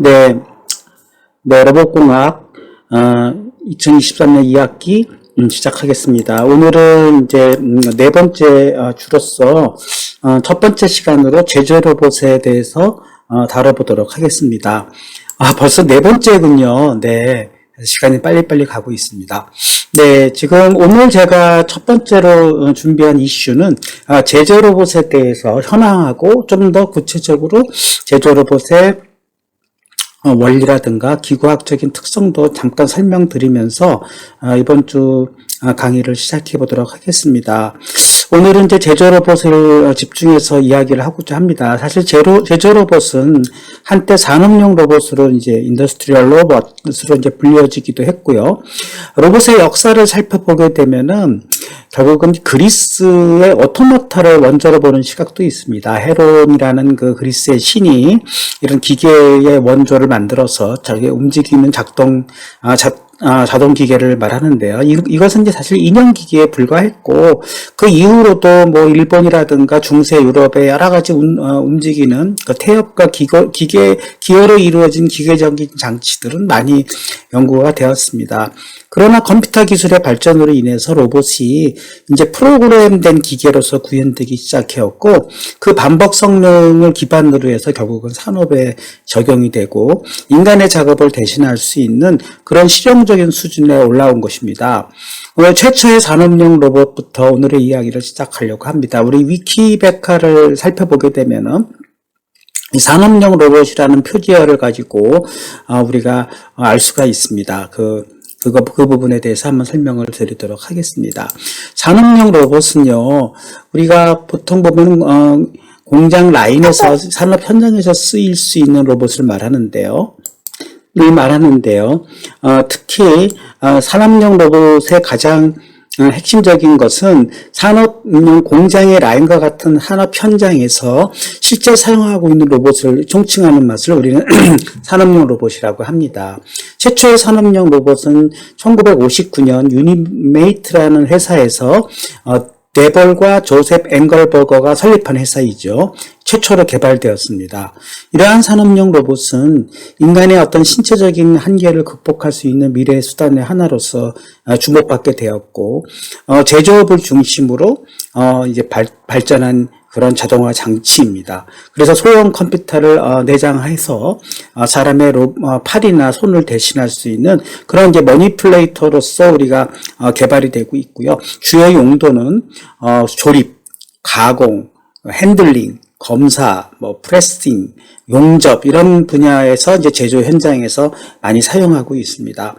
네, 로봇공학 2023년 2학기 시작하겠습니다. 오늘은 이제 네 번째 주로서 첫 번째 시간으로 제조 로봇에 대해서 다뤄보도록 하겠습니다. 벌써 네 번째군요. 네, 시간이 빨리빨리 가고 있습니다. 네, 지금 오늘 제가 첫 번째로 준비한 이슈는 제조 로봇에 대해서 현황하고 좀 더 구체적으로 제조 로봇의 원리라든가 기구학적인 특성도 잠깐 설명드리면서 이번 주 강의를 시작해 보도록 하겠습니다. 오늘은 이제 제조 로봇을 집중해서 이야기를 하고자 합니다. 사실 제조 로봇은 한때 산업용 로봇으로 이제 인더스트리얼 로봇으로 이제 불려지기도 했고요. 로봇의 역사를 살펴보게 되면은 결국은 그리스의 오토마타를 원조로 보는 시각도 있습니다. 헤론이라는 그 그리스의 신이 이런 기계의 원조를 만들어서 자기 움직이는 자동 기계를 말하는데요. 이것은 이제 사실 인형 기계에 불과했고, 그 이후로도 뭐 일본이라든가 중세 유럽의 여러 가지 움직이는 그 태엽과 기어로 이루어진 기계적인 장치들은 많이 연구가 되었습니다. 그러나 컴퓨터 기술의 발전으로 인해서 로봇이 이제 프로그램된 기계로서 구현되기 시작했고, 그 반복 성능을 기반으로 해서 결국은 산업에 적용이 되고 인간의 작업을 대신할 수 있는 그런 실용적인 수준에 올라온 것입니다. 오늘 최초의 산업용 로봇부터 오늘의 이야기를 시작하려고 합니다. 우리 위키백과를 살펴보게 되면은 이 산업용 로봇이라는 표기어를 가지고 우리가 알 수가 있습니다. 그 부분에 대해서 한번 설명을 드리도록 하겠습니다. 산업용 로봇은요, 우리가 보통 보면 공장 라인에서 산업 현장에서 쓰일 수 있는 로봇을 말하는데요. 특히 산업용 로봇의 가장 핵심적인 것은 산업용 공장의 라인과 같은 산업 현장에서 실제 사용하고 있는 로봇을 총칭하는 것을 우리는 산업용 로봇이라고 합니다. 최초의 산업용 로봇은 1959년 유니메이트라는 회사에서 네벌과 조셉 앵글버거가 설립한 회사이죠. 최초로 개발되었습니다. 이러한 산업용 로봇은 인간의 어떤 신체적인 한계를 극복할 수 있는 미래의 수단의 하나로서 주목받게 되었고, 제조업을 중심으로 이제 발전한 그런 자동화 장치입니다. 그래서 소형 컴퓨터를 내장해서 사람의 팔이나 손을 대신할 수 있는 그런 이제 머니플레이터로서 우리가 개발이 되고 있고요. 주요 용도는 조립, 가공, 핸들링, 검사, 프레싱, 용접 이런 분야에서 이제 제조 현장에서 많이 사용하고 있습니다.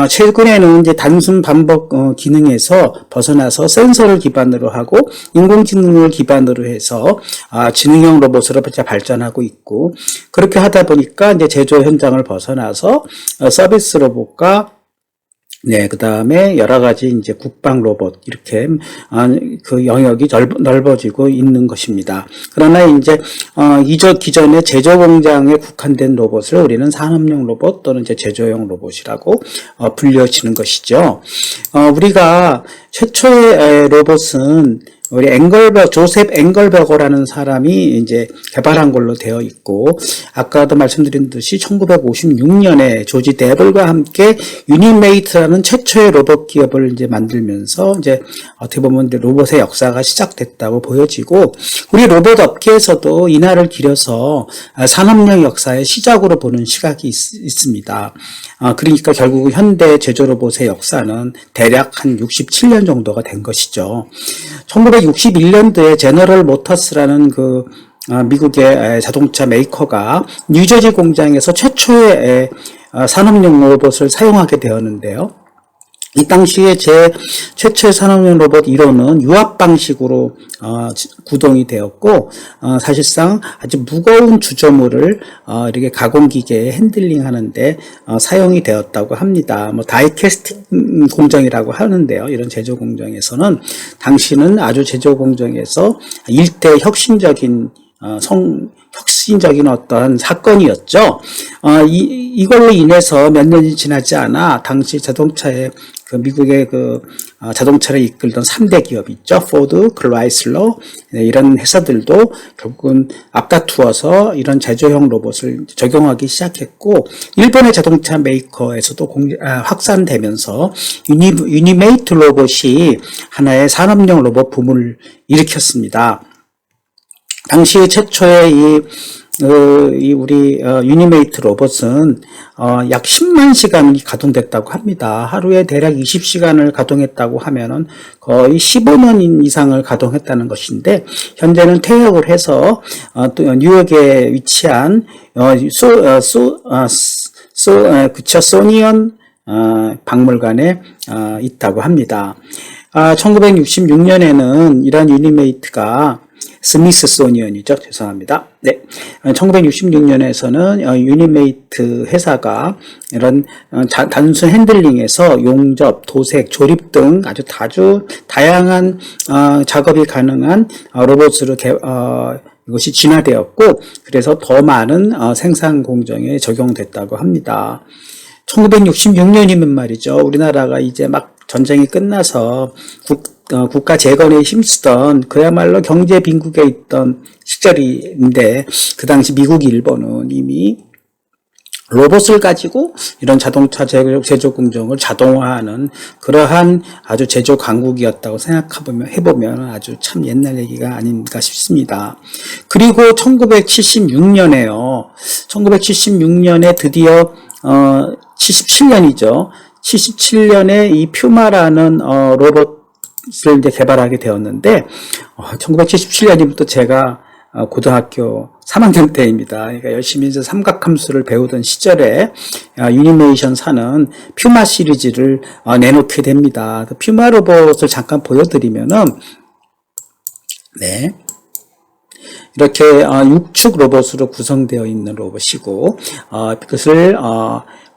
최근에는 이제 단순 반복 기능에서 벗어나서 센서를 기반으로 하고 인공지능을 기반으로 해서 지능형 로봇으로 발전하고 있고, 그렇게 하다 보니까 이제 제조 현장을 벗어나서 서비스 로봇과 그 다음에 여러 가지 이제 국방 로봇, 이렇게, 그 영역이 넓어지고 있는 것입니다. 그러나 이제, 기존의 제조 공장에 국한된 로봇을 우리는 산업용 로봇 또는 이제 제조용 로봇이라고, 불려지는 것이죠. 우리가 최초의 로봇은 우리 조셉 앵글버거라는 사람이 이제 개발한 걸로 되어 있고, 아까도 말씀드린 듯이 1956년에 조지 네벌과 함께 유니메이트라는 최초의 로봇 기업을 이제 만들면서 이제 어떻게 보면 이제 로봇의 역사가 시작됐다고 보여지고, 우리 로봇 업계에서도 이날을 기려서 산업용 역사의 시작으로 보는 시각이 있습니다. 그러니까 결국 현대 제조 로봇의 역사는 대략 한 67년 정도가 된 것이죠. 1961년도에 제너럴 모터스라는 그 미국의 자동차 메이커가 뉴저지 공장에서 최초의 산업용 로봇을 사용하게 되었는데요. 이 당시에 최초의 산업용 로봇 1호는 유압 방식으로 구동이 되었고, 사실상 아주 무거운 주조물을 이렇게 가공기계에 핸들링 하는데 사용이 되었다고 합니다. 다이캐스팅 공정이라고 하는데요. 이런 제조 공정에서는 당시는 아주 제조 공정에서 일대 혁신적인 혁신적인 어떤 사건이었죠. 이걸로 인해서 몇 년이 지나지 않아 당시 자동차의 미국의 자동차를 이끌던 3대 기업 있죠. 포드, 크라이슬러, 이런 회사들도 결국은 앞다투어서 이런 제조형 로봇을 적용하기 시작했고, 일본의 자동차 메이커에서도 확산되면서 유니메이트 로봇이 하나의 산업용 로봇 붐을 일으켰습니다. 당시 최초의 우리 유니메이트 로봇은 약 10만 시간이 가동됐다고 합니다. 하루에 대략 20시간을 가동했다고 하면은 거의 15년 이상을 가동했다는 것인데, 현재는 퇴역을 해서 또 뉴욕에 위치한 소니언 박물관에 있다고 합니다. 1966년에는 이런 유니메이트가 스미스소니언이죠. 죄송합니다. 네. 1966년에서는 유니메이트 회사가 이런 단순 핸들링에서 용접, 도색, 조립 등 아주 다양한 작업이 가능한 로봇으로 이것이 진화되었고, 그래서 더 많은 생산 공정에 적용됐다고 합니다. 1966년이면 말이죠. 우리나라가 이제 막 전쟁이 끝나서 국가 재건에 힘쓰던 그야말로 경제 빈국에 있던 시절인데, 그 당시 미국, 일본은 이미 로봇을 가지고 이런 자동차 제조 공정을 자동화하는 그러한 아주 제조 강국이었다고 해보면 아주 참 옛날 얘기가 아닌가 싶습니다. 그리고 1976년에 드디어 77년이죠. 77년에 이 퓨마라는 로봇을 이제 개발하게 되었는데, 1977년부터 제가 고등학교 3학년 때입니다. 그러니까 열심히 이제 삼각함수를 배우던 시절에 유니메이션사는 퓨마 시리즈를 내놓게 됩니다. 퓨마 로봇을 잠깐 보여드리면은, 네. 이렇게 6축 로봇으로 구성되어 있는 로봇이고, 그것을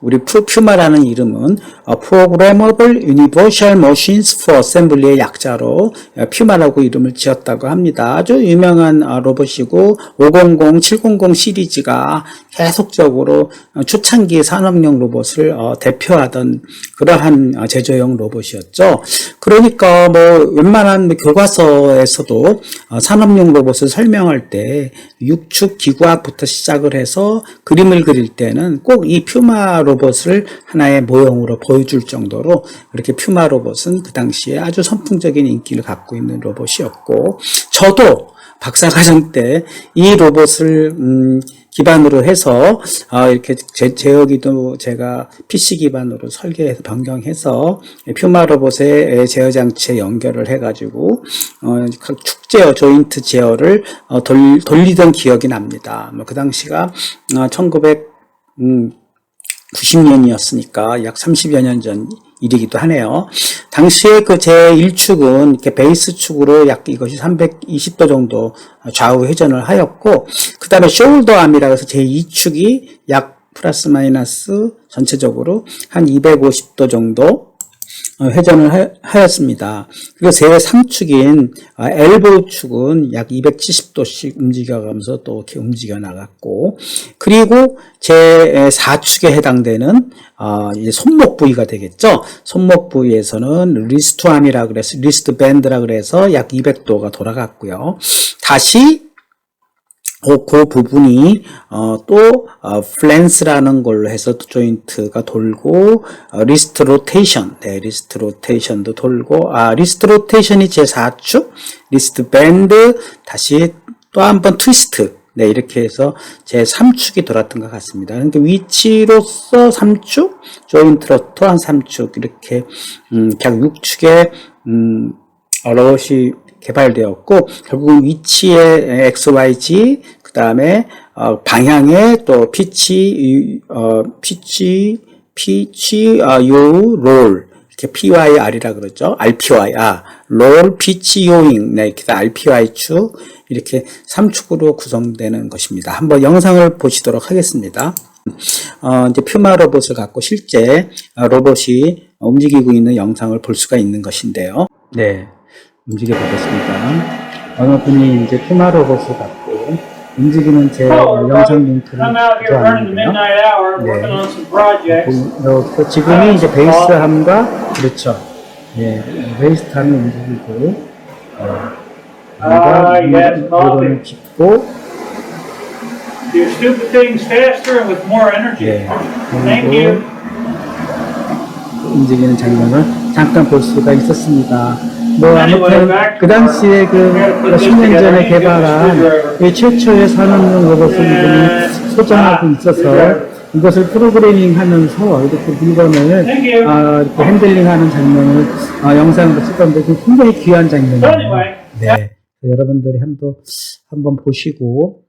우리 퓨마라는 이름은 Programmable Universal Machines for Assembly의 약자로 퓨마라고 이름을 지었다고 합니다. 아주 유명한 로봇이고 500, 700 시리즈가 계속적으로 초창기 산업용 로봇을 대표하던 그러한 제조용 로봇이었죠. 그러니까 웬만한 교과서에서도 산업용 로봇을 설명할 때 6축 기구학부터 시작을 해서 그림을 그릴 때는 꼭 이 퓨마 로봇을 하나의 모형으로 보여줄 정도로 이렇게 퓨마 로봇은 그 당시에 아주 선풍적인 인기를 갖고 있는 로봇이었고, 저도 박사과정 때 이 로봇을 기반으로 해서 이렇게 제 여기도 제가 PC 기반으로 설계해서 변경해서 퓨마 로봇의 제어 장치에 연결을 해가지고 각 축 제어, 조인트 제어를 돌리던 기억이 납니다. 그 당시가 1990년이었으니까 약 30여 년 전 일이기도 하네요. 당시에 제1축은 이렇게 베이스 축으로 약 이것이 320도 정도 좌우 회전을 하였고, 그 다음에 숄더 암이라고 해서 제2축이 약 플러스 마이너스 전체적으로 한 250도 정도 회전을 하였습니다. 그리고 제3축인 엘보우 축은 약 270도씩 움직여가면서 또 이렇게 움직여 나갔고, 그리고 제4축에 해당되는 이제 손목 부위가 되겠죠. 손목 부위에서는 리스트암이라 그래서 리스트 밴드라 그래서 약 200도가 돌아갔고요. 다시 그 부분이 또 플랜스라는 걸로 해서 조인트가 돌고, 리스트 로테이션, 네, 리스트 로테이션도 돌고, 리스트 로테이션이 제4축, 리스트 밴드, 다시 또 한번 트위스트, 네, 이렇게 해서 제3축이 돌았던 것 같습니다. 그러니까 위치로서 3축, 조인트로 또한 3축, 이렇게 약 6축의 로봇이 개발되었고, 결국은 위치의 XYZ, 그 다음에 방향에 또 롤, 이렇게 PYR이라 그러죠. RPYR, 롤, 피치, 요잉, 네, 이렇게 RPY축, 이렇게 3축으로 구성되는 것입니다. 한번 영상을 보시도록 하겠습니다. 이제 퓨마 로봇을 갖고 실제 로봇이 움직이고 있는 영상을 볼 수가 있는 것인데요. 네. 움직여 보겠습니다. 어느 분이 이제 퓨마 로봇을 갖고 움직이는 제 Hello, 영상 everybody. 링크를 I'm out here burning the 가져왔는데요. midnight hour, working 네. on some projects. 이렇게 지금이 이제 베이스함과 그렇죠. 예, 베이스함이 움직이고 yes, 물건을 짚고 Do stupid things faster and with more energy. 예, Thank you. 움직이는 장면을 잠깐 볼 수가 있었습니다. 뭐 Anyway, 아무튼 back 그 당시에 그 to 10년 전에 this 개발한 together. 이 최초의 산업용 로봇을 이분이 소장하고 있어서 이것을 프로그래밍하면서 이렇게 물건을 Thank you. 이렇게 핸들링하는 장면을 영상으로 찍었는데 그 굉장히 귀한 장면이에요. Anyway. 네, 여러분들이 한번 보시고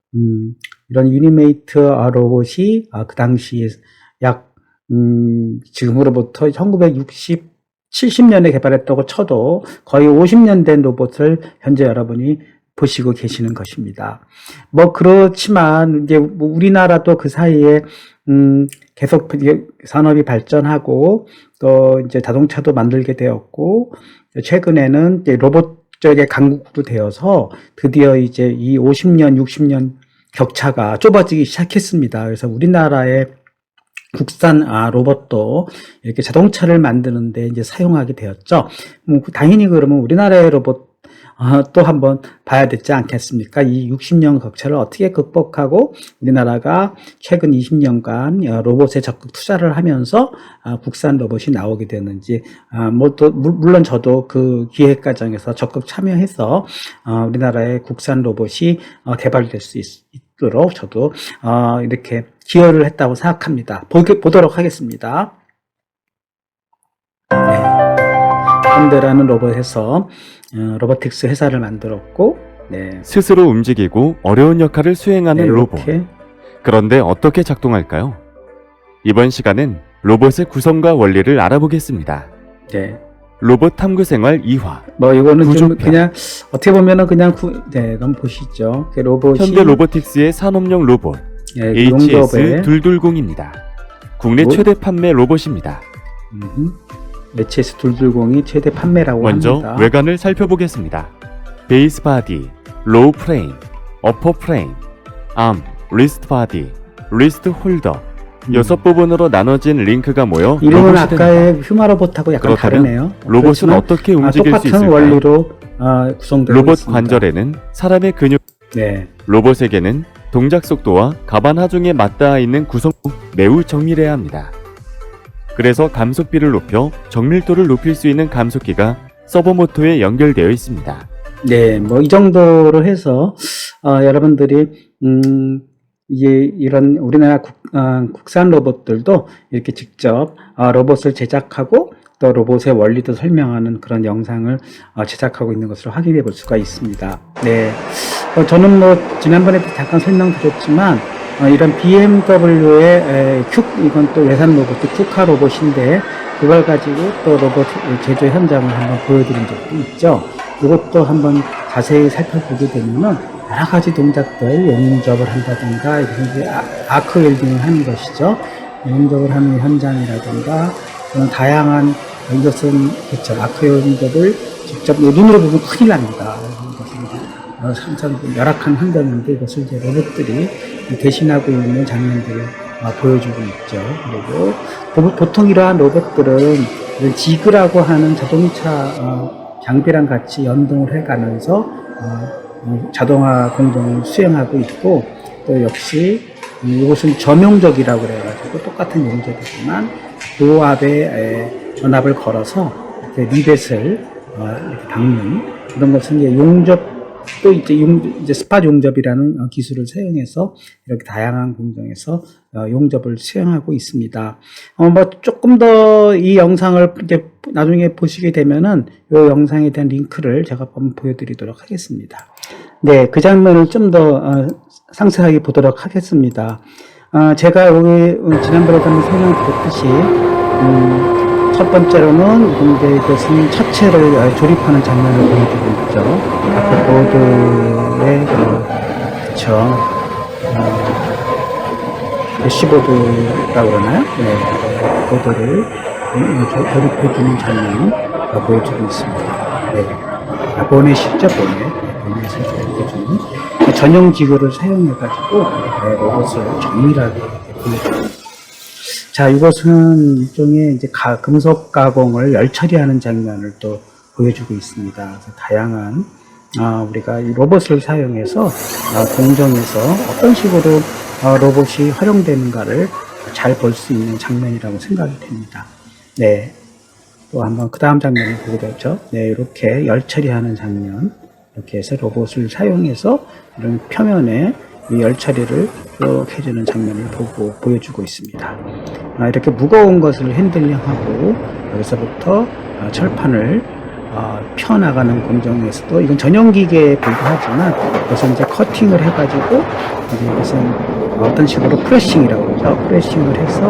이런 유니메이트 로봇이 그 당시에 약 지금으로부터 70년에 개발했다고 쳐도 거의 50년 된 로봇을 현재 여러분이 보시고 계시는 것입니다. 뭐 그렇지만 이제 뭐 우리나라도 그 사이에 계속 산업이 발전하고 또 이제 자동차도 만들게 되었고 최근에는 이제 로봇 쪽의 강국도 되어서 드디어 이제 이 50년, 60년 격차가 좁아지기 시작했습니다. 그래서 우리나라의 국산 로봇도 이렇게 자동차를 만드는데 이제 사용하게 되었죠. 당연히 그러면 우리나라의 로봇 또 한번 봐야 되지 않겠습니까? 이 60년 격차를 어떻게 극복하고 우리나라가 최근 20년간 로봇에 적극 투자를 하면서 국산 로봇이 나오게 되는지 물론 저도 그 기획 과정에서 적극 참여해서 우리나라의 국산 로봇이 개발될 수 있도록 저도 이렇게 기여를 했다고 생각합니다. 보도록 하겠습니다. 네. 현대라는 로봇에서 로보틱스 회사를 만들었고 네. 스스로 움직이고 어려운 역할을 수행하는 네, 로봇. 그런데 어떻게 작동할까요? 이번 시간은 로봇의 구성과 원리를 알아보겠습니다. 네. 로봇 탐구생활 2화. 뭐 이거는 좀 구조편. 그냥 어떻게 보면은 그냥 네, 그럼 보시죠. 로봇이 현대 로보틱스의 산업용 로봇 네, 용접에 HS220입니다. 국내 최대 판매 로봇입니다. HS220이 최대 판매라고 먼저 합니다. 외관을 살펴보겠습니다. 베이스 바디, 로우 프레임, 어퍼 프레임, 암, 리스트 바디, 리스트 홀더 6부분으로 나눠진 링크가 모여 이름은 로봇이 아까의 됩니다. 휴마 로봇하고 약간 그렇다면 다르네요. 로봇은 그렇지만 어떻게 움직일 수 똑같은 있을까요? 원리로 구성되고 로봇 있습니다. 관절에는 사람의 근육, 네. 로봇에게는 동작 속도와 가반 하중에 맞닿아 있는 구성 매우 정밀해야 합니다. 그래서 감속비를 높여 정밀도를 높일 수 있는 감속기가 서버모터에 연결되어 있습니다. 네, 뭐 이 정도로 해서 여러분들이 이게 이런 우리나라 국산 로봇들도 이렇게 직접 로봇을 제작하고 또 로봇의 원리도 설명하는 그런 영상을 제작하고 있는 것으로 확인해 볼 수가 있습니다. 네, 저는 뭐 지난번에도 잠깐 설명드렸지만 이런 BMW의 이건 또 외산 로봇, 큐카 로봇인데 그걸 가지고 또 로봇 제조 현장을 한번 보여드린 적도 있죠. 이것도 한번 자세히 살펴보게 되면은 여러 가지 동작들, 용접을 한다든가, 이렇게 아크 웰딩을 하는 것이죠. 용접을 하는 현장이라든가, 그런 다양한, 이것은, 그렇죠. 아크 용접을 직접 눈으로 보면 큰일 납니다. 이것은 항상 열악한 환경인데 이것을 이제 로봇들이 대신하고 있는 장면들을 보여주고 있죠. 그리고 보통 이러한 로봇들은 지그라고 하는 자동차 장비랑 같이 연동을 해가면서 자동화 공정을 수행하고 있고 또 역시 이것은 점용접이라고 그래가지고 똑같은 용접이지만 고압에 전압을 걸어서 이렇게 리벳을 이렇게 닦는 이런 것은 이제 용접 또 이제 스팟 용접이라는 기술을 사용해서 이렇게 다양한 공정에서 용접을 수행하고 있습니다. 뭐 조금 더 이 영상을 이제 나중에 보시게 되면은 이 영상에 대한 링크를 제가 한번 보여드리도록 하겠습니다. 네, 그 장면을 좀 더 상세하게 보도록 하겠습니다. 제가 여기 지난번에도 한번 설명드렸듯이 첫 번째로는 이제 이것은 차체를 조립하는 장면을 보여주고 있죠. 앞에 보드의 그쵸 대시보드라고 그러나요? 네, 보드를 조립해주는 장면을 보여주고 있습니다. 네, 보넷이죠, 보넷을 조립해주는. 전용 기구를 사용해가지고 로봇을 정밀하게 보여줍니다. 자, 이것은 일종의 이제 금속 가공을 열 처리하는 장면을 또 보여주고 있습니다. 그래서 다양한 우리가 이 로봇을 사용해서 공정에서 어떤 식으로 로봇이 활용되는가를 잘 볼 수 있는 장면이라고 생각이 됩니다. 네. 또 한번 그 다음 장면을 보게 되죠. 네, 이렇게 열 처리하는 장면. 이렇게 해서 로봇을 사용해서 이런 표면에 이 열 처리를 이렇게 해주는 장면을 보여주고 있습니다. 이렇게 무거운 것을 핸들링하고 여기서부터 철판을 펴나가는 공정에서도 이건 전용 기계에 불과하지만 그것을 이제 커팅을 해가지고 이것은 어떤 식으로 프레싱이라고 그러죠. 프레싱을 해서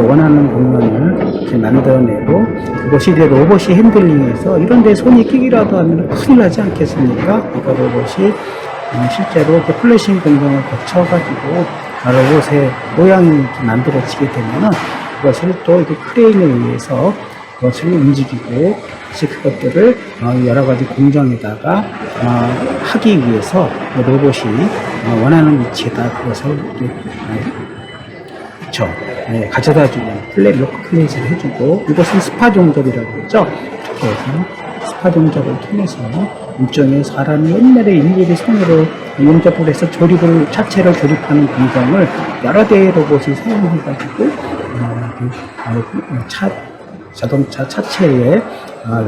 원하는 공간을 이렇게 만들어내고 그것이 이제 로봇이 핸들링해서 이런 데 손이 끼기라도 하면 큰일 나지 않겠습니까? 그러니까 로봇이 실제로 이렇게 플래싱 공정을 거쳐가지고 로봇의 모양이 만들어지게 되면은 그것을 또 이렇게 크레인에 의해서 그것을 움직이고 그것들을 여러 가지 공정에다가 하기 위해서 로봇이 원하는 위치에다 그것을 가져다주는 로크 플레이스를 해주고 이것은 스파 종접이라고 그러죠. 이렇게 해서 스파 종접을 통해서 일종의 사람이 옛날에 일일이 손으로 용접을 해서 차체를 조립하는 공정을 여러 대의 로봇이 사용해가지고 자동차 차체에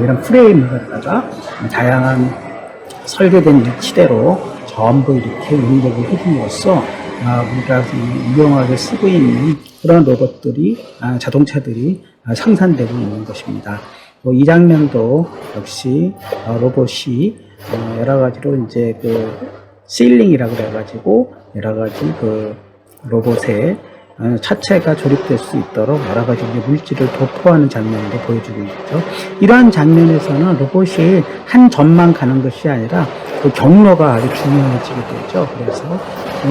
이런 프레임을 갖다가 다양한 설계된 위치대로 전부 이렇게 용접을 해줌으로써 우리가 유용하게 쓰고 있는 그런 로봇들이 자동차들이 생산되고 있는 것입니다. 이 장면도 역시 로봇이 여러 가지로 이제 그 시일링이라고 그래가지고 여러 가지 그 로봇에 차체가 조립될 수 있도록 여러 가지 물질을 도포하는 장면도 보여주고 있죠. 이러한 장면에서는 로봇이 한 점만 가는 것이 아니라 그 경로가 아주 중요해지게 되죠. 그래서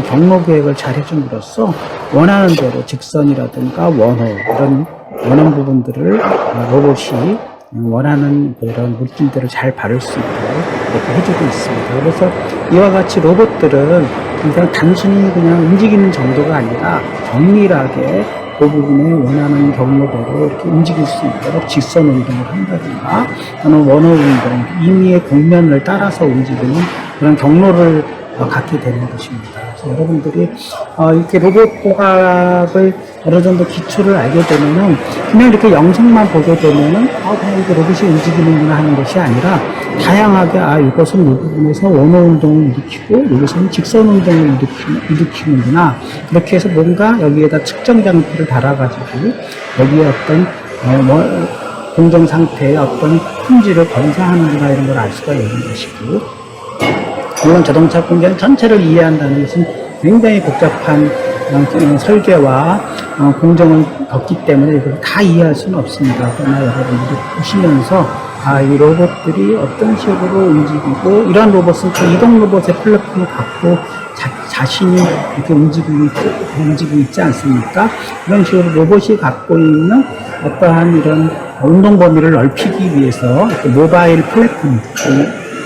경로 계획을 잘 해줌으로써 원하는 대로 직선이라든가 원호 이런 원하는 부분들을 로봇이 원하는 그런 물질들을 잘 바를 수 있도록 이렇게 해주고 있습니다. 그래서 이와 같이 로봇들은 그냥 단순히 그냥 움직이는 정도가 아니라 정밀하게 그 부분에 원하는 경로대로 이렇게 움직일 수 있도록 직선 운동을 한다든가 또는 원호 운동, 임의의 공면을 따라서 움직이는 그런 경로를 갖게 되는 것입니다. 그래서 여러분들이 이렇게 로봇 공학을 어느 정도 기초를 알게 되면은 그냥 이렇게 영상만 보게 되면은 그냥 이렇게 로봇이 움직이는구나 하는 것이 아니라 다양하게 이것은 이 부분에서 원호 운동을 일으키고 여기서는 직선 운동을 일으키는구나 이렇게 해서 뭔가 여기에다 측정 장치를 달아가지고 여기에 어떤 공정 상태의 어떤 품질을 검사하는구나 이런 걸 알 수가 있는 것이고 물론 자동차 공장 전체를 이해한다는 것은 굉장히 복잡한 설계와 공정을 겪기 때문에 이걸 다 이해할 수는 없습니다. 그러나 여러분들이 보시면서 이 로봇들이 어떤 식으로 움직이고 이러한 로봇은 또 이동 로봇의 플랫폼을 갖고 자신이 이렇게 움직이고 있지 않습니까? 이런 식으로 로봇이 갖고 있는 어떠한 이런 운동 범위를 넓히기 위해서 모바일 플랫폼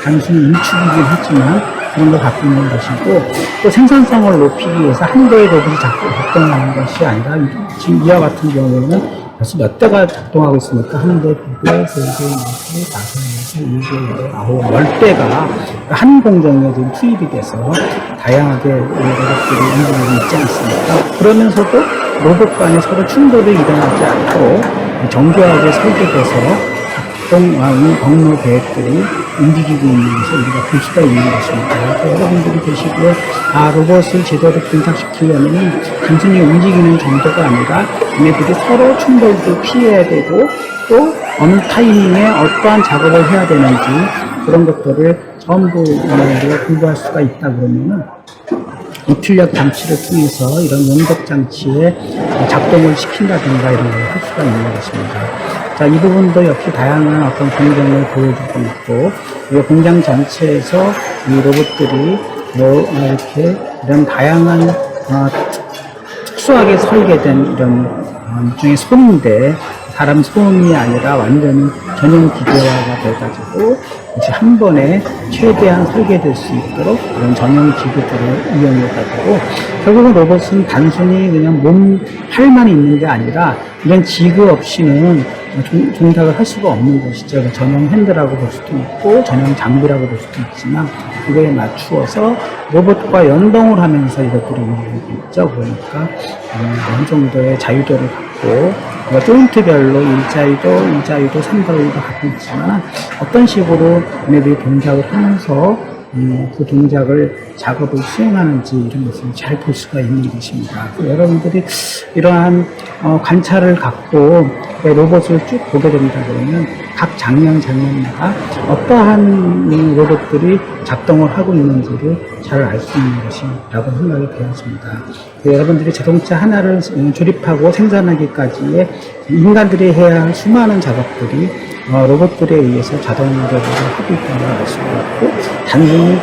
단순히 일축이긴 하지만 그런 걸 갖고 있는 것이고 또 생산성을 높이기 위해서 한 대의 로봇이 자꾸 작동하는 것이 아니라 지금 이와 같은 경우에는 벌써 몇 대가 작동하고 있으니까 한 대, 두 대, 세 대, 네 대, 다섯 대, 일곱 대, 아홉, 10대가 한 공정에 지금 투입이 돼서 다양하게 로봇들이 움직이고 있지 않습니까? 그러면서도 로봇 간에 서로 충돌이 일어나지 않고 정교하게 설계돼서 경로 계획들이 움직이고 있는 것을 우리가 볼 수가 있는 것입니다. 여러분들이 보시고요. 로봇을 제대로 분석시키려면 단순히 움직이는 정도가 아니라 얘네들이 서로 충돌도 피해야 되고 또 어느 타이밍에 어떠한 작업을 해야 되는지 그런 것들을 전부 우리가 공부할 수가 있다 그러면은 입출력 장치를 통해서 이런 용접 장치에 작동을 시킨다든가 이런 걸 할 수가 있는 것입니다. 자, 이 부분도 역시 다양한 어떤 공정을 보여주고 있고, 이 공장 전체에서 이 로봇들이 이렇게 이런 다양한 특수하게 설계된 이런 일종의 손인데 사람 손이 아니라 완전히 전용 기계화가 돼가지고 이제 한 번에 최대한 설계될 수 있도록 그런 전용 기구들을 이용해가지고 결국은 로봇은 단순히 그냥 팔만 있는 게 아니라 이런 지구 없이는 종작을 할 수가 없는 것이죠. 전용 핸들하고 볼 수도 있고 전용 장비라고 볼 수도 있지만 그거에 맞추어서 로봇과 연동을 하면서 이것들을 이루고 있죠. 그러니까 어느 정도의 자유도를 갖고 조인트별로 일자유도, 삼자유도 갖고 있지만 어떤 식으로 얘네들이 동작을 하면서 그 동작을 작업을 수행하는지 이런 것을 잘 볼 수가 있는 것입니다. 여러분들이 이러한 관찰을 갖고 로봇을 쭉 보게 된다 그러면 각 장면마다 어떠한 로봇들이 작동을 하고 있는지를 잘 알 수 있는 것이라고 생각이 되었습니다. 여러분들이 자동차 하나를 조립하고 생산하기까지의 인간들이 해야 할 수많은 작업들이 로봇들에 의해서 자동으로 하고 있다는 알 수가 있고, 단순히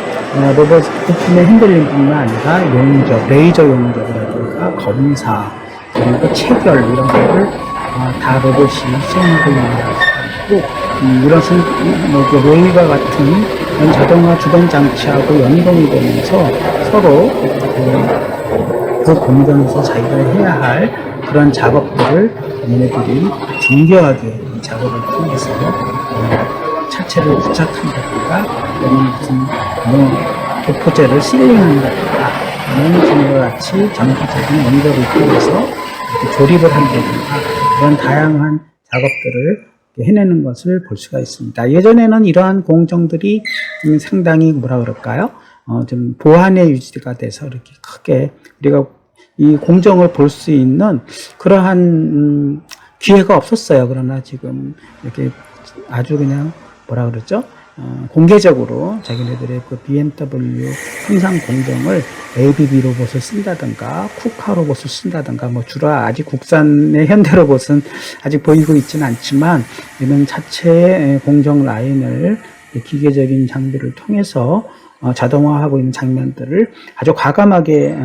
로봇 부품의 핸들링뿐만 아니라 용접, 레이저 용접이라든가 검사, 그리고 체결 이런 거를 다 로봇이 수행하고 있는 걸 알 수가 있고, 이것은 로이와 같은 이런 자동화 주변 장치하고 연동이 되면서 서로 그 공정에서 자기가 해야 할 그런 작업들을 얘네들이 정교하게 이 작업을 통해서 차체를 부착한다든가 또는 무슨 도포제를 실링한다든가 이런 것과 같이 전기적인 원격을 통해서 이렇게 조립을 한다든가 그런 다양한 작업들을 해내는 것을 볼 수가 있습니다. 예전에는 이러한 공정들이 상당히 뭐라 그럴까요? 좀 보안에 유지가 돼서 이렇게 크게 우리가 이 공정을 볼 수 있는 그러한 기회가 없었어요. 그러나 지금 이렇게 아주 그냥 뭐라 그러죠? 공개적으로 자기네들의 그 BMW 생산 공정을 ABB 로봇을 쓴다든가 쿠카 로봇을 쓴다든가 주로 아직 국산의 현대 로봇은 아직 보이고 있지는 않지만 이런 자체의 공정 라인을 기계적인 장비를 통해서 자동화하고 있는 장면들을 아주 과감하게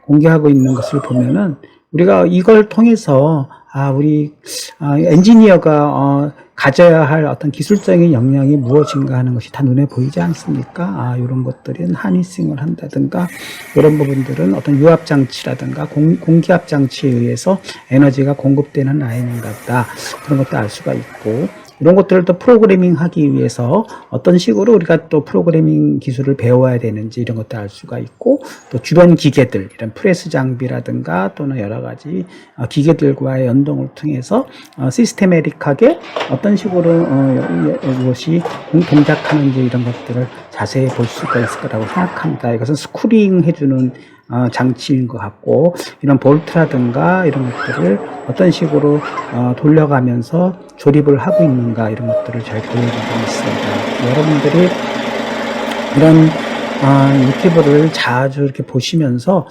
공개하고 있는 것을 보면은 우리가 이걸 통해서 우리 엔지니어가 가져야 할 어떤 기술적인 역량이 무엇인가 하는 것이 다 눈에 보이지 않습니까? 이런 것들은 하니싱을 한다든가 이런 부분들은 어떤 유압 장치라든가 공기압 장치에 의해서 에너지가 공급되는 라인인가 보다 그런 것도 알 수가 있고, 이런 것들을 또 프로그래밍 하기 위해서 어떤 식으로 우리가 또 프로그래밍 기술을 배워야 되는지 이런 것도 알 수가 있고, 또 주변 기계들, 이런 프레스 장비라든가 또는 여러 가지 기계들과의 연동을 통해서 시스테메릭하게 어떤 식으로 이것이 동작하는지 이런 것들을 자세히 볼 수가 있을 거라고 생각합니다. 이것은 스크링 해주는 장치인 것 같고, 이런 볼트라든가 이런 것들을 어떤 식으로 돌려가면서 조립을 하고 있는가 이런 것들을 잘 보여주고 있습니다. 여러분들이 이런 유튜브를 자주 이렇게 보시면서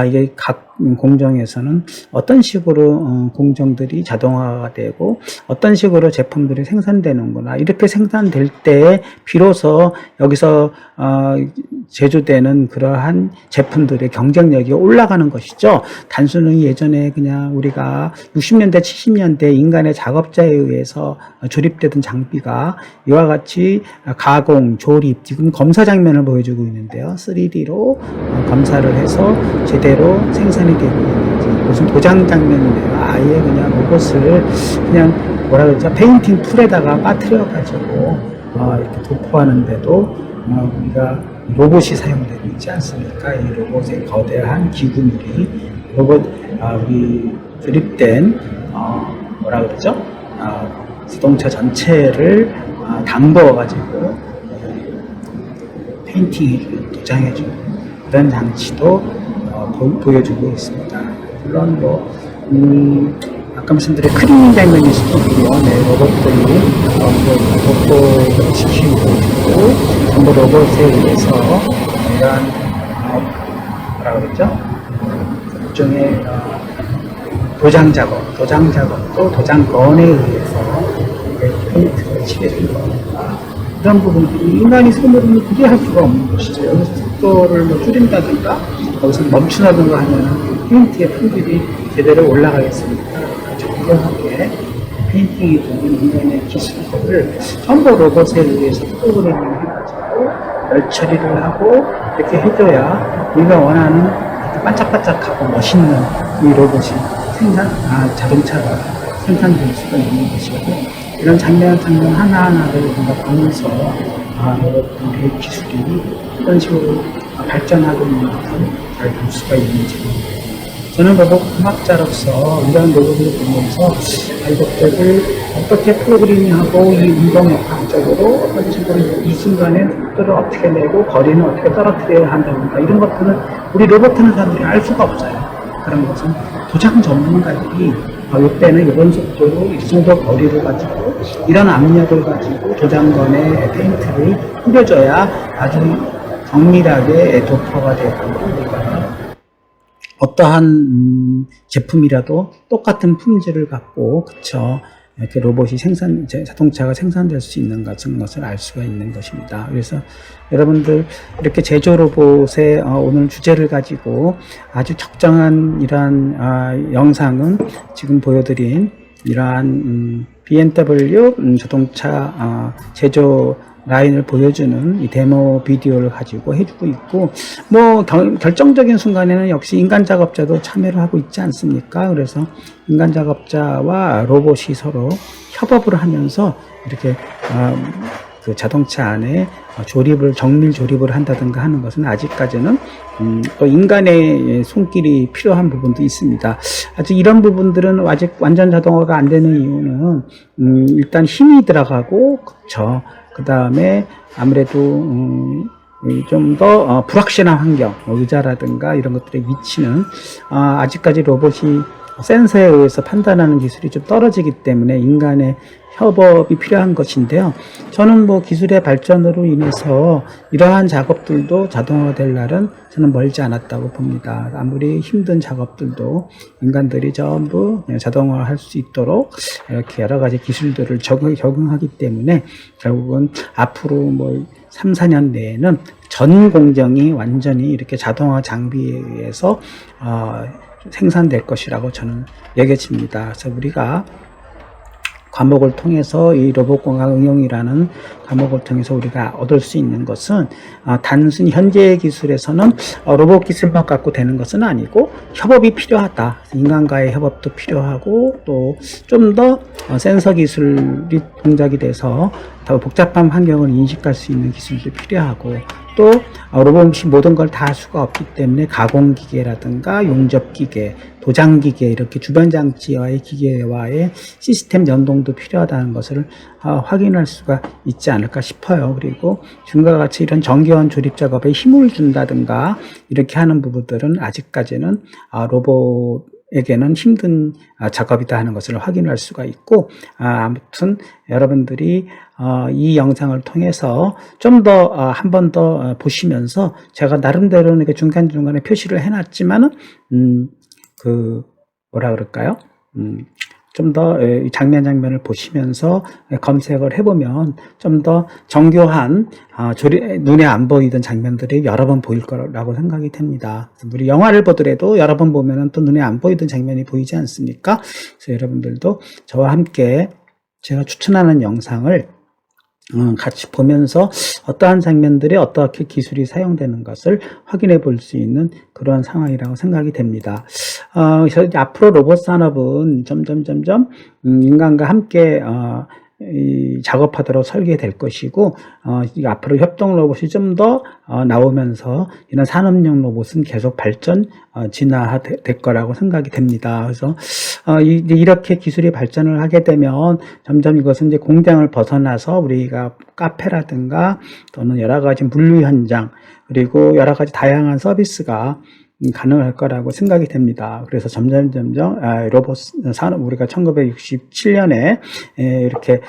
이게 각 공정에서는 어떤 식으로 공정들이 자동화가 되고 어떤 식으로 제품들이 생산되는구나, 이렇게 생산될 때 비로소 여기서 제조되는 그러한 제품들의 경쟁력이 올라가는 것이죠. 단순히 예전에 그냥 우리가 60년대 70년대 인간의 작업자에 의해서 조립되던 장비가 이와 같이 가공, 조립, 지금 검사 장면을 보여주고 있는데요. 3D로 검사를 해서 제대로 생산이 되고 있는지, 무슨 도장 장면이네요. 아예 그냥 로봇을 그냥 뭐라 그러죠? 페인팅 풀에다가 빠뜨려 가지고 이렇게 도포하는데도 우리가 로봇이 사용되고 있지 않습니까? 이 로봇의 거대한 기구들이 우리 조립된 뭐라 그러죠? 자동차 전체를 담궈 가지고 페인팅해주고 도장해주고 그런 장치도 보여주고 있습니다. 물론 아까 말씀드린 클리닝 장면일 수도 있고요. 로봇들이 로봇을 시키고 있고, 전부 로봇에 의해서 이런 뭐라 그러죠? 일종의 도장 작업도 도장건에 의해서 페인트를 칠해 준 겁니다. 이런 부분들이 인간이 손으로는 그리 할 수가 없는 것이죠. 여기서 속도를 줄인다든가 거기서 멈춘다든가 하면 페인트의 품질이 제대로 올라가겠습니까? 정교하게 페인팅이 되는 인간의 기술들을 전부 로봇에 의해서 프로그래밍을 해가지고 열 처리를 하고 이렇게 해줘야 우리가 원하는 반짝반짝하고 멋있는 이 로봇이 자동차가 생산될 수가 있는 것이고, 이런 장면 하나하나를 우리가 보면서 로봇의 기술이 어떤 식으로 발전하고 있는 것을 잘 볼 수가 있는지. 저는 로봇 공학자로서 이런 로봇을 보면서 이것들을 어떻게 프로그래밍하고 이 운동역학적으로 어떤 식으로 이 순간에 속도를 어떻게 내고 거리는 어떻게 떨어뜨려야 한다든가 이런 것들은 우리 로봇 하는 사람들이 알 수가 없어요. 그런 것은 도장 전문가들이 이때는 이런 속도로 이 정도 거리를 가지고 이런 압력을 가지고 도장건에 페인트를 뿌려줘야 아주 정밀하게 도표가 되고 어떠한 제품이라도 똑같은 품질을 갖고 그쵸 이렇게 로봇이 자동차가 생산될 수 있는 것을 알 수가 있는 것입니다. 그래서 여러분들 이렇게 제조 로봇의 오늘 주제를 가지고 아주 적정한 이러한 영상은 지금 보여드린 이러한 BMW 자동차 제조 라인을 보여주는 이 데모 비디오를 가지고 해주고 있고, 뭐 결정적인 순간에는 역시 인간 작업자도 참여를 하고 있지 않습니까? 그래서 인간 작업자와 로봇이 서로 협업을 하면서 이렇게 그 자동차 안에 정밀 조립을 한다든가 하는 것은 아직까지는 또 인간의 손길이 필요한 부분도 있습니다. 아직 이런 부분들은 아직 완전 자동화가 안 되는 이유는 일단 힘이 들어가고 그쵸. 그 다음에 아무래도 좀 더 불확실한 환경, 의자라든가 이런 것들의 위치는 아직까지 로봇이 센서에 의해서 판단하는 기술이 좀 떨어지기 때문에 인간의 협업이 필요한 것인데요. 저는 뭐 기술의 발전으로 인해서 이러한 작업들도 자동화가 될 날은 저는 멀지 않았다고 봅니다. 아무리 힘든 작업들도 인간들이 전부 자동화할 수 있도록 이렇게 여러 가지 기술들을 적용하기 때문에 결국은 앞으로 뭐 3, 4년 내에는 전 공정이 완전히 이렇게 자동화 장비에 의해서 생산될 것이라고 저는 여겨집니다. 그래서 우리가 과목을 통해서 이 로봇공학 응용이라는 과목을 통해서 우리가 얻을 수 있는 것은 단순히 현재의 기술에서는 로봇 기술만 갖고 되는 것은 아니고 협업이 필요하다. 인간과의 협업도 필요하고 또 좀 더 센서 기술이 동작이 돼서 더 복잡한 환경을 인식할 수 있는 기술도 필요하고 또 로봇이 모든 걸 다 할 수가 없기 때문에 가공기계라든가 용접기계, 도장기계 이렇게 주변 장치와의 기계와의 시스템 연동도 필요하다는 것을 확인할 수가 있지 않을까 싶어요. 그리고 지금과 같이 이런 정교한 조립 작업에 힘을 준다든가 이렇게 하는 부분들은 아직까지는 로봇에게는 힘든 작업이다 하는 것을 확인할 수가 있고, 아무튼 여러분들이 이 영상을 통해서 좀 더 한 번 더 보시면서 제가 나름대로 이렇게 중간중간에 표시를 해놨지만은 뭐라 그럴까요? 좀 더 장면을 보시면서 검색을 해보면 좀 더 정교한 눈에 안 보이던 장면들이 여러 번 보일 거라고 생각이 됩니다. 우리 영화를 보더라도 여러 번 보면은 또 눈에 안 보이던 장면이 보이지 않습니까? 그래서 여러분들도 저와 함께 제가 추천하는 영상을 같이 보면서 어떠한 장면들에 어떻게 기술이 사용되는 것을 확인해 볼 수 있는 그러한 상황이라고 생각이 됩니다. 앞으로 로봇 산업은 점점 인간과 함께 작업하도록 설계될 것이고, 앞으로 협동 로봇이 좀 더 나오면서 이런 산업용 로봇은 계속 진화될 거라고 생각이 됩니다. 그래서 이렇게 기술이 발전을 하게 되면 점점 이것은 이제 공장을 벗어나서 우리가 카페라든가 또는 여러 가지 물류 현장 그리고 여러 가지 다양한 서비스가 가능할 거라고 생각이 됩니다. 그래서 점점 로봇 산업, 우리가 1967년에 이렇게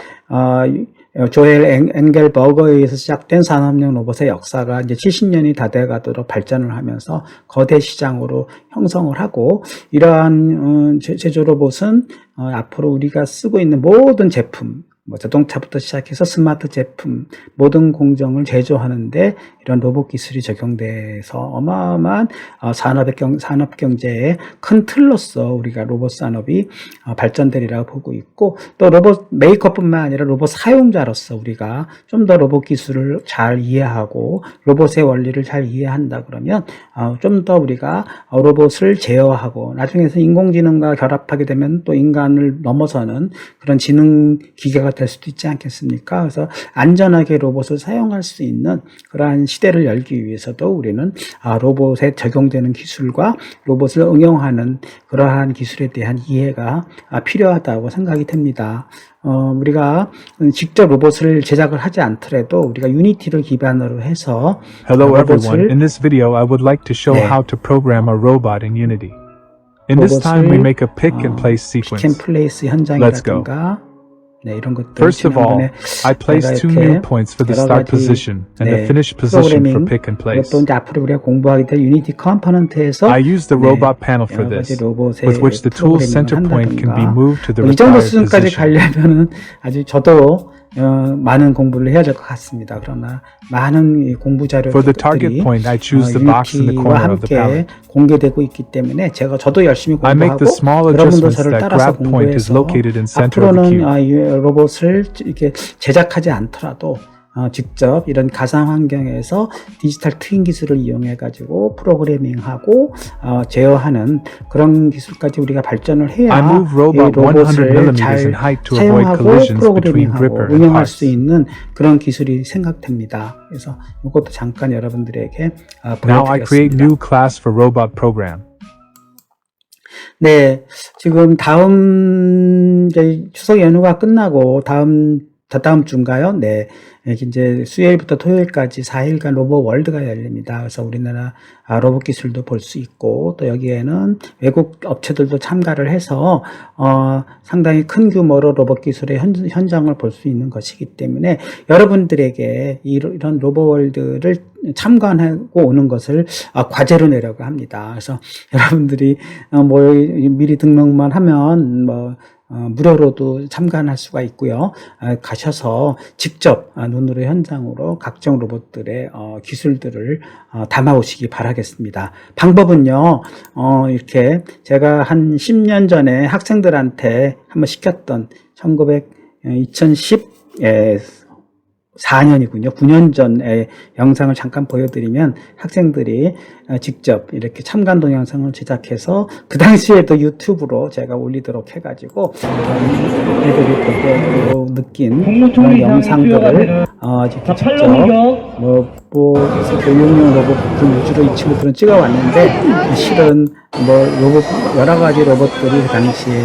조엘 엥겔버거에 의해서 시작된 산업용 로봇의 역사가 이제 70년이 다 돼가도록 발전을 하면서 거대 시장으로 형성을 하고, 이러한 제조 로봇은 앞으로 우리가 쓰고 있는 모든 제품, 뭐 자동차부터 시작해서 스마트 제품, 모든 공정을 제조하는데 이런 로봇 기술이 적용돼서 어마어마한 산업 경제의 큰 틀로서 우리가 로봇 산업이 발전되리라고 보고 있고, 또 로봇 메이커뿐만 아니라 로봇 사용자로서 우리가 좀 더 로봇 기술을 잘 이해하고 로봇의 원리를 잘 이해한다 그러면 좀 더 우리가 로봇을 제어하고 나중에서 인공지능과 결합하게 되면 또 인간을 넘어서는 그런 지능 기계가 될 수도 있지 않겠습니까? 그래서 안전하게 로봇을 사용할 수 있는 그러한 시대를 열기 위해서도 우리는 로봇에 적용되는 기술과 로봇을 응용하는 그러한 기술에 대한 이해가 필요하다고 생각이 됩니다. 우리가 직접 로봇을 제작을 하지 않더라도 우리가 유니티를 기반으로 해서 Hello everyone, 로봇을 in this video I would like to show 네. how to program a robot in Unity. In this time we make a pick and place sequence. 픽앤플레이스 현장이라든가 네, 이런 것들 First of all, I place two new points for the start position and the finish position for pick and place. 또 이제 앞으로 우리가 공부하게 될 유니티 컴포넌트에서 I use the robot panel for 여러 this, 가지 로봇의 with which the tool's center point can be 한다든가 moved to the 이 정도 required 수준까지 position. 가려면은 아주 저도 많은 공부를 해야 될 것 같습니다. 그러나 많은 이 공부 For the target 자료들이 point, I choose the box in the 유니티와 corner of the 함께 palette. 공개되고 있기 때문에 저도 열심히 I make 공부하고 the small 여러분도 adjustments 저를 that 따라서 grab point is 공부해서 located in center of the 앞으로는 cube. 이 로봇을 이렇게 제작하지 않더라도 직접 이런 가상 환경에서 디지털 트윈 기술을 이용해 가지고 프로그래밍하고 제어하는 그런 기술까지 우리가 발전을 해야 I move 이 robot 100 로봇을 millimeters in 잘 height to avoid 사용하고 collisions between 프로그래밍하고 gripper and 운영할 수 parts. 있는 그런 기술이 생각됩니다. 그래서 이것도 잠깐 여러분들에게 Now I create 보여드리겠습니다. new class for robot program. 네, 지금 다음 이제 추석 연휴가 끝나고 다다음 주인가요? 네, 이제 수요일부터 토요일까지 4일간 로봇 월드가 열립니다. 그래서 우리나라 로봇 기술도 볼 수 있고 또 여기에는 외국 업체들도 참가를 해서 상당히 큰 규모로 로봇 기술의 현장을 볼 수 있는 것이기 때문에 여러분들에게 이런 로봇 월드를 참관하고 오는 것을 과제로 내려고 합니다. 그래서 여러분들이 미리 등록만 하면 무료로도 참관할 수가 있고요. 가셔서 직접 눈으로 현장으로 각종 로봇들의 기술들을 담아오시기 바라겠습니다. 방법은요, 이렇게 제가 한 10년 전에 학생들한테 한번 시켰던 2014년이군요. 9년 전에 영상을 잠깐 보여드리면 학생들이 직접 이렇게 참관 동영상을 제작해서 그 당시에도 유튜브로 제가 올리도록 해가지고 애들이 보고 느낀 그런 영상들을 직접 교육용 로봇 부품 위주로 이 친구들은 찍어왔는데 실은 로봇 여러 가지 로봇들이 그 당시에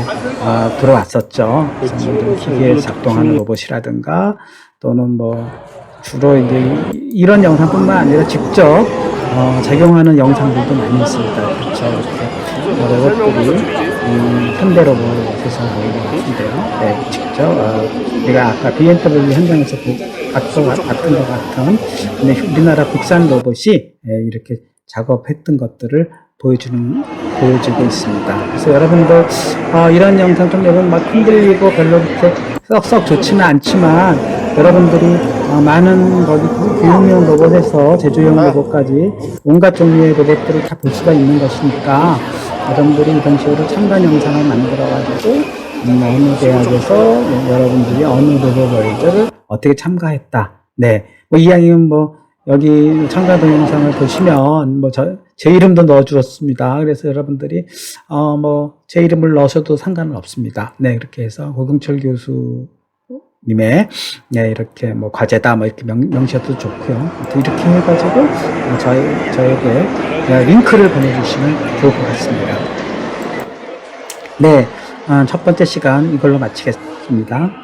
들어왔었죠. 그래서 기계에 작동하는 로봇이라든가 또는 주로 이제 이런 영상뿐만 아니라 직접 적용하는 영상들도 많이 있습니다. 그렇죠. 이렇게 로봇들이 현대 로봇에서 보이는 것 같은데요. 네, 직접 우리가 아까 BMW 현장에서 봤던 것 같은 근데 우리나라 국산 로봇이 이렇게 작업했던 것들을 보여주고 있습니다. 그래서 여러분들 이런 영상 좀 여러분 막 흔들리고 별로 그렇게 썩 좋지는 않지만 여러분들이 많은 교육용 로봇에서 제조용 로봇까지 온갖 종류의 로봇들을 다 볼 수가 있는 것이니까 여러분들이 이런 식으로 참관 영상을 만들어 가지고 어느 대학에서 여러분들이 어느 로봇 월드를 어떻게 참가했다. 네, 이왕이면 여기 참가 동영상을 보시면 제 이름도 넣어주었습니다. 그래서 여러분들이 제 이름을 넣으셔도 상관은 없습니다. 네, 그렇게 해서 고경철 교수님의 이렇게 과제다 이렇게 명시해도 좋고요. 이렇게 해가지고 저에게 링크를 보내주시면 좋을 것 같습니다. 네, 첫 번째 시간 이걸로 마치겠습니다.